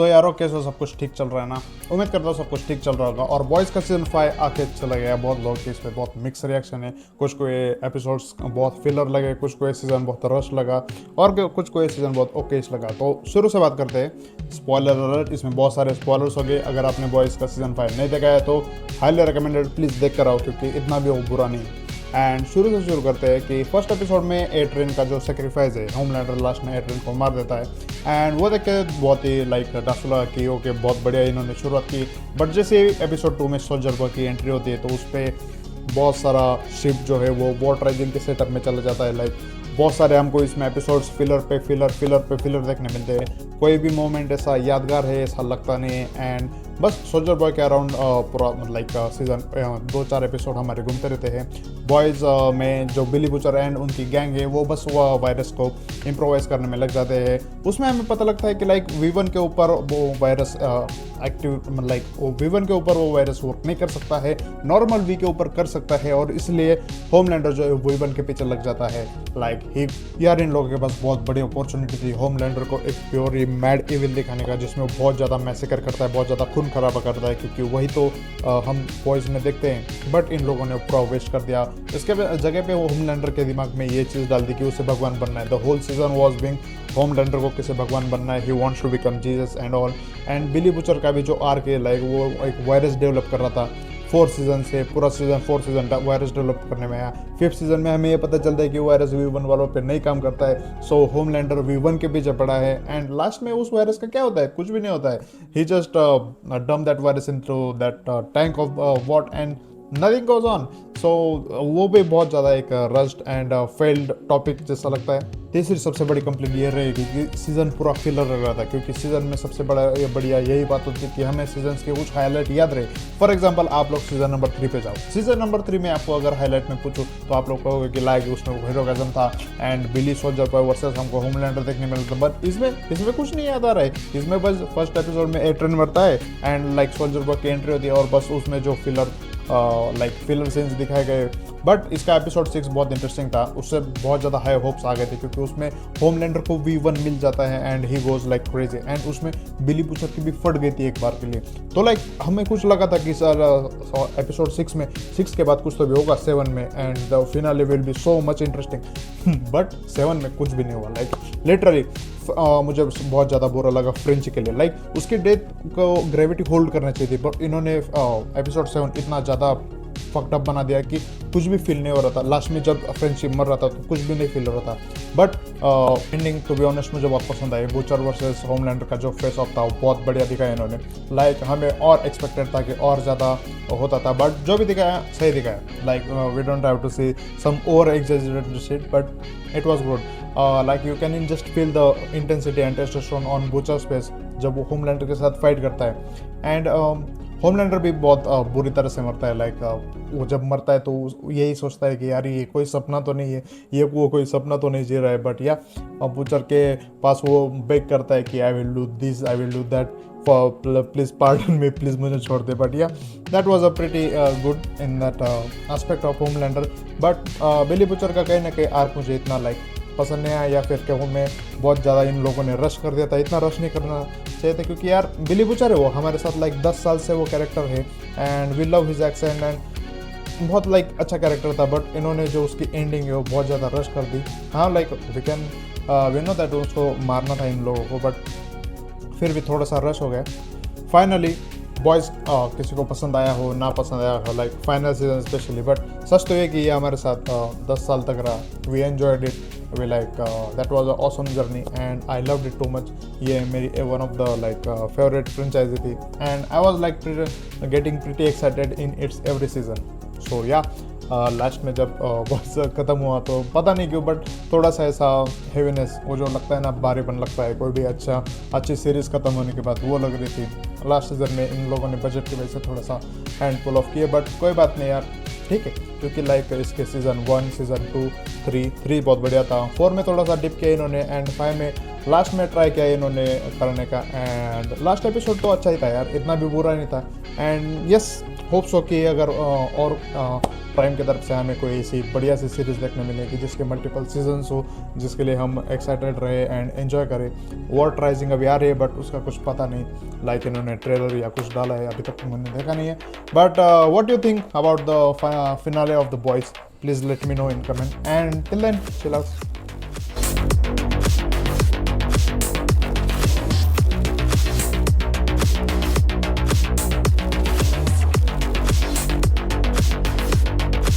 तो यारो कैसे सब कुछ ठीक चल रहा है ना। उम्मीद करता हूँ सब कुछ ठीक चल रहा होगा। और बॉयज़ का सीजन 5 आके चला गया। बहुत लोग के इस पर बहुत मिक्स रिएक्शन है। कुछ को ये एपिसोड्स बहुत फिलर लगे, कुछ को ये सीज़न बहुत रश लगा, और कुछ को ये सीज़न बहुत ओकेश लगा। तो शुरू से बात करते हैं। स्पॉइलर अलर्ट, इसमें बहुत सारे स्पॉयलर्स हो गए। अगर आपने बॉयज़ का सीजन 5 नहीं देखा है तो हाईली रिकमेंडेड, प्लीज़ देख कर आओ, क्योंकि इतना भी वो बुरा नहीं है। एंड शुरू से शुरू करते हैं कि फर्स्ट एपिसोड में एट्रेन का जो सेक्रीफाइस है, होमलैंडर लास्ट में एट्रेन को मार देता है। एंड वो देख के बहुत ही लाइक डस लगा कि ओके बहुत बढ़िया इन्होंने शुरुआत की। बट जैसे एपिसोड 2 में सोल्जर बॉय की एंट्री होती है तो उस पर बहुत सारा शिप जो है वो वॉर राइजिंग के सेटअप में चला जाता है। लाइक बहुत सारे हमको इसमें एपिसोड्स फिलर पे फिलर देखने मिलते हैं। कोई भी मोमेंट ऐसा यादगार है ऐसा लगता नहीं है। एंड बस सोल्जर बॉय के अराउंड पूरा लाइक सीजन 2-4 एपिसोड हमारे घूमते रहते हैं। बॉयज़ में जो बिली बुचर एंड उनकी गैंग है वो बस वो वायरस को इम्प्रोवाइज करने में लग जाते हैं। उसमें हमें पता लगता है कि लाइक वीवन के ऊपर वो वायरस एक्टिव, लाइक वीवन के ऊपर वो वायरस वर्क नहीं कर सकता है, नॉर्मल वी के ऊपर कर सकता है। और इसलिए होमलैंडर जो है वीवन के पीछे लग जाता है। लाइक यार इन लोगों के पास बहुत बड़ी अपॉर्चुनिटी थी होमलैंडर को एक प्योर मैड इविल दिखाने का, जिसमें वो बहुत ज़्यादा मैसेकर करता है, बहुत ज़्यादा खून खराबा करता है, क्योंकि वही तो हम बॉयज़ में देखते हैं। बट इन लोगों ने पूरा वेस्ट कर दिया। इसके जगह पे वो होमलैंडर के दिमाग में ये चीज़ डाल दी कि उसे भगवान बनना है। The whole season was being Homelander को किसे भगवान बनना है, he wants to become Jesus and all. And Billy Butcher का भी जो आर्क है, लाइक वो एक वायरस डेवलप कर रहा था 4 सीजन से, पूरा सीजन 4 सीजन वायरस डेवलप करने में आया। 5th सीजन में हमें ये पता चलता है कि वायरस वी1 वालों पे नहीं काम करता है। सो होमलैंडर वी1 के पीछे पड़ा है। एंड लास्ट में उस वायरस का क्या होता है, कुछ भी नहीं होता है। He just dump that virus into that tank of water and nothing goes on. So वो भी बहुत ज़्यादा एक रस्ट एंड फेल्ड टॉपिक जैसा लगता है। तीसरी सबसे बड़ी कंप्लेंट ये रहेगी कि सीज़न पूरा फिलर लग रहा था, क्योंकि सीज़न में सबसे बढ़िया यही बात होती है कि हमें सीजन्स के कुछ हाईलाइट याद रहे। फॉर एग्जांपल आप लोग सीजन नंबर 3 पे जाओ। सीजन नंबर 3 में आपको अगर हाईलाइट में पूछो तो आप लोग कहोगे कि लाइक उसमें हीरोइज्म था and Billy Soldier Boy versus हमको होमलैंडर देखने मिलता। बट इसमें कुछ नहीं याद आ रहा है। इसमें बस फर्स्ट एपिसोड में एट्रेन मरता है एंड लाइक सोल्जर बॉय की एंट्री होती है, और बस उसमें जो फिलर सीन्स दिखाए गए। बट इसका एपिसोड 6 बहुत इंटरेस्टिंग था। उससे बहुत ज़्यादा हाई होप्स आ गए थे, क्योंकि उसमें होमलैंडर को वी1 मिल जाता है and he goes like crazy. And उसमें बिली बुचर की भी फट गई थी एक बार के लिए। तो लाइक हमें कुछ लगा था कि सर एपिसोड 6 में 6 के बाद कुछ तो भी होगा 7 में, and the finale will be so much interesting. But 7 में कुछ भी नहीं हुआ। लाइक लिटरली मुझे बहुत ज़्यादा बुरा लगा फ्रेंच के लिए। लाइक उसकी डेथ को ग्रेविटी होल्ड करना चाहिए थी, बट इन्होंने एपिसोड 7 इतना ज़्यादा फकड अप बना दिया कि कुछ भी फील नहीं हो रहा था। लास्ट में जब फ्रेंडशिप मर रहा था तो कुछ भी नहीं फील हो रहा था। But ending to be honest मुझे बहुत पसंद आई। बुचर वर्सेस होमलैंडर का जो फेस ऑफ था वो बहुत बढ़िया दिखाया इन्होंने। लाइक हमें और एक्सपेक्टेड था कि और ज़्यादा होता था, बट जो भी दिखाया सही दिखाया। Like we don't have to see some over exaggerated shit, but it was good. Like you can just feel the intensity and testosterone on Butcher's face जब वो होमलैंडर के साथ फाइट करता है। एंड होमलैंडर भी बहुत बुरी तरह से मरता है। लाइक वो जब मरता है तो यही सोचता है कि यार ये कोई सपना तो नहीं है, ये वो कोई सपना तो नहीं जी रहा है। बट या बुचर के पास वो बेग करता है कि I will do this, I will do that, please pardon me, please मुझे छोड़ दे। But yeah that was a pretty good in that aspect of Homelander. But Billy Butcher का कहीं ना कहीं आर्क मुझे इतना लाइक पसंद नहीं आया, या फिर कहूँ मैं बहुत ज़्यादा इन लोगों ने रश कर दिया था। इतना रश नहीं करना चाहिए था, क्योंकि यार बिली बुचर है वो हमारे साथ लाइक 10 साल से वो कैरेक्टर है and we love his accent and बहुत लाइक अच्छा कैरेक्टर था। बट इन्होंने जो उसकी एंडिंग है वो बहुत ज़्यादा रश कर दी। हाँ लाइक वी नो दैट उसको मारना था इन लोगों को, बट फिर भी थोड़ा सा रश हो गया। फाइनली बॉयज़ किसी को पसंद आया हो ना पसंद आया हो, like final season specially, but सच तो ये कि ये हमारे साथ 10 साल तक रहा। We enjoyed it, we like that was a awesome journey and I loved it too much. ये मेरी one of the like favourite franchise थी and I was like getting pretty excited in its every season. So yeah last में जब boys ख़त्म हुआ तो पता नहीं क्यों बट थोड़ा सा ऐसा हेवीनेस, वो जो लगता है ना भारीपन लगता है कोई भी अच्छी सीरीज़ ख़त्म होने के बाद, वो लग रही थी। लास्ट सीज़न में इन लोगों ने बजट की वजह से थोड़ा सा हैंड पुल ऑफ किए, बट कोई बात नहीं यार, ठीक है। क्योंकि लाइक इसके सीज़न 1, सीज़न 2, 3 बहुत बढ़िया था। 4 में थोड़ा सा डिप किया इन्होंने एंड 5 में लास्ट में ट्राई किया इन्होंने करने का। एंड लास्ट एपिसोड तो अच्छा ही था यार, इतना भी बुरा नहीं था। एंड यस होप्स हो कि अगर और प्राइम की तरफ से हमें कोई ऐसी बढ़िया सी सीरीज़ देखने मिलेगी जिसके मल्टीपल सीजन्स हो, जिसके लिए हम एक्साइटेड रहे एंड एंजॉय करें। वर्ल्ड राइजिंग अभी आ रही है बट उसका कुछ पता नहीं, लाइक इन्होंने ट्रेलर या कुछ डाला है, अभी तक मैंने देखा नहीं है। But what you think about the finale of the Boys? Please let me know in comment and till then chill out.